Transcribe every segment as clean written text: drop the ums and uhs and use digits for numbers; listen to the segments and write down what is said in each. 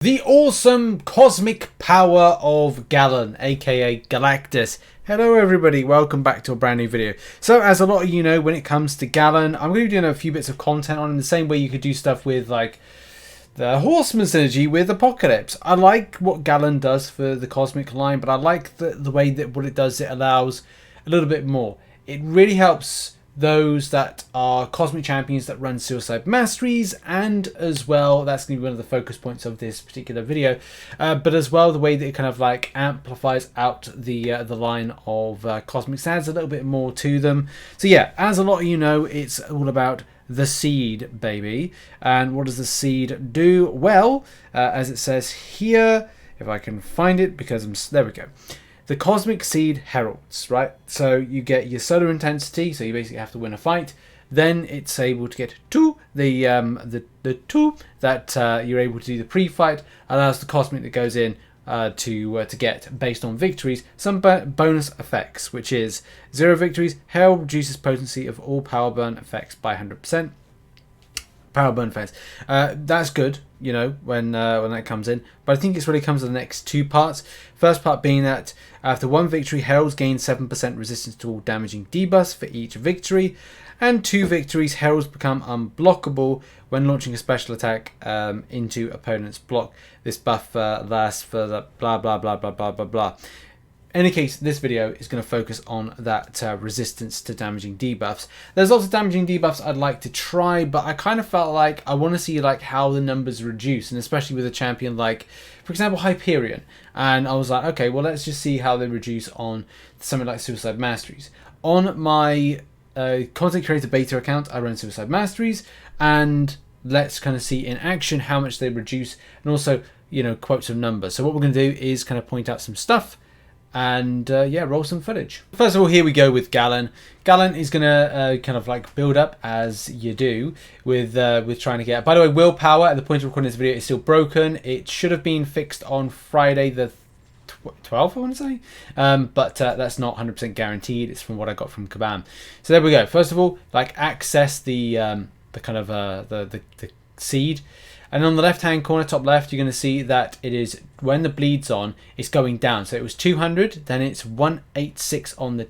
The awesome cosmic power of Galan, aka Galactus. Hello everybody, welcome back to a brand new video. So as a lot of you know, when it comes to Galan, I'm going to be doing a few bits of content on in the same way you could do stuff with like the Horseman synergy with Apocalypse. I like what Galan does for the cosmic line, but I like the way that what it does, it allows a little bit more. It really helps those that are cosmic champions that run suicide masteries, and as well that's going to be one of the focus points of this particular video, but as well the way that it kind of like amplifies out the line of cosmics, adds a little bit more to them. So yeah, as a lot of you know, it's all about the seed, baby. And what does the seed do? Well, as it says here, if I can find it, because there we go. The Cosmic Seed Heralds, right? So you get your solar intensity, so you basically have to win a fight. Then it's able to get to the two that you're able to do the pre-fight, allows the cosmic that goes in to get, based on victories, some bonus effects, which is 0 victories. Herald reduces potency of all power burn effects by 100%. Power burn effects. That's good, you know, when that comes in. But I think it's really comes to the next two parts. First part being that after one victory, Heralds gain 7% resistance to all damaging debuffs for each victory. And 2 victories, Heralds become unblockable when launching a special attack into opponent's block. This buff lasts for the blah blah blah blah blah blah blah. In any case, this video is going to focus on that resistance to damaging debuffs. There's lots of damaging debuffs I'd like to try, but I kind of felt like I want to see like how the numbers reduce, and especially with a champion like, for example, Hyperion. And I was like, okay, well, let's just see how they reduce on something like Suicide Masteries. On my content creator beta account, I run Suicide Masteries, and let's kind of see in action how much they reduce, and also, you know, quotes of numbers. So what we're going to do is kind of point out some stuff and yeah, roll some footage. First of all, here we go with Galan. Galan is gonna kind of like build up as you do with trying to get. By the way, willpower at the point of recording this video is still broken. It should have been fixed on Friday the 12th, I want to say, but that's not 100% guaranteed. It's from what I got from Kabam. So there we go. First of all, like access the kind of the seed. And on the left-hand corner, top left, you're going to see that it is, when the bleed's on, it's going down. So it was 200, then it's 186 on the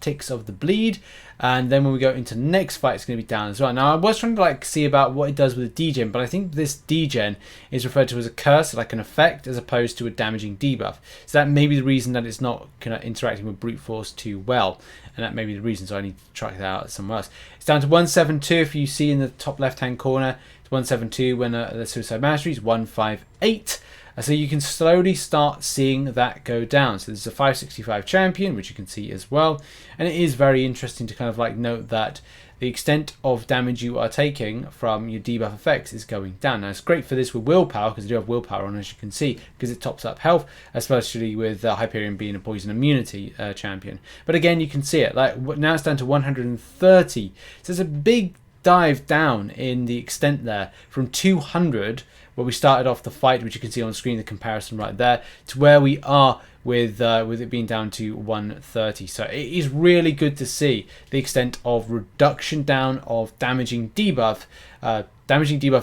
ticks of the bleed, and then when we go into the next fight, it's going to be down as well. Now, I was trying to like see about what it does with the degen, but I think this degen is referred to as a curse, like an effect, as opposed to a damaging debuff. So that may be the reason that it's not kind of interacting with brute force too well, and that may be the reason. So I need to try that out somewhere else. It's down to 172 if you see in the top left-hand corner. 172 when the Suicide Mastery is 158. So you can slowly start seeing that go down. So this is a 565 champion, which you can see as well. And it is very interesting to kind of like note that the extent of damage you are taking from your debuff effects is going down. Now it's great for this with willpower, because you do have willpower on, as you can see, because it tops up health, especially with Hyperion being a poison immunity champion. But again, you can see it, like now it's down to 130. So it's a big dive down in the extent there, from 200 where we started off the fight, which you can see on screen, the comparison right there, to where we are with it being down to 130. So it is really good to see the extent of reduction down of damaging debuff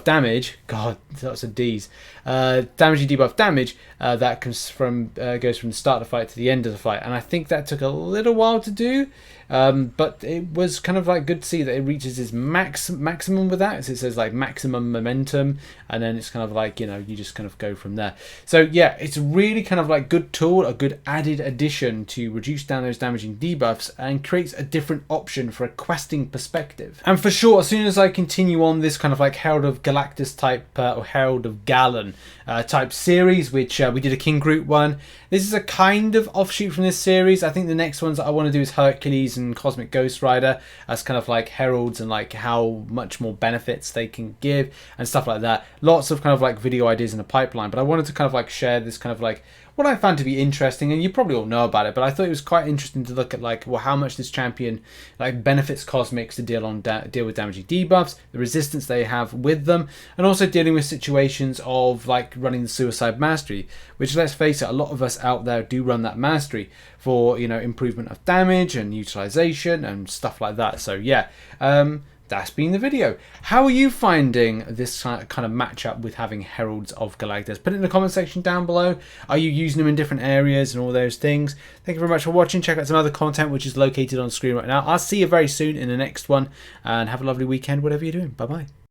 damage. God, lots of D's. Damaging debuff damage that comes from goes from the start of the fight to the end of the fight, and I think that took a little while to do, but it was kind of like good to see that it reaches its maximum with that. So it says like maximum momentum, and then it's kind of like, you know, you just kind of go from there. So yeah, it's really kind of like good tool, a good added addition to reduce down those damaging debuffs, and creates a different option for a questing perspective. And for sure, as soon as I continue on this kind of like Herald of Galactus type or Herald of Galan type series, which we did a King Groot one. This is a kind of offshoot from this series. I think the next ones that I want to do is Hercules and Cosmic Ghost Rider as kind of like heralds, and like how much more benefits they can give and stuff like that. Lots of kind of like video ideas in the pipeline, but I wanted to kind of like share this kind of like what I found to be interesting, and you probably all know about it, but I thought it was quite interesting to look at like, well, how much this champion like benefits cosmics to deal with damaging debuffs, the resistance they have with them, and also dealing with situations of like running the Suicide Mastery, which, let's face it, a lot of us out there do run that mastery for, you know, improvement of damage and utilization and stuff like that. So yeah, that's been the video. How are you finding this kind of matchup with having Heralds of Galactus? Put it in the comment section down below. Are you using them in different areas and all those things? Thank you very much for watching. Check out some other content which is located on screen right now. I'll see you very soon in the next one, and have a lovely weekend, whatever you're doing. Bye bye.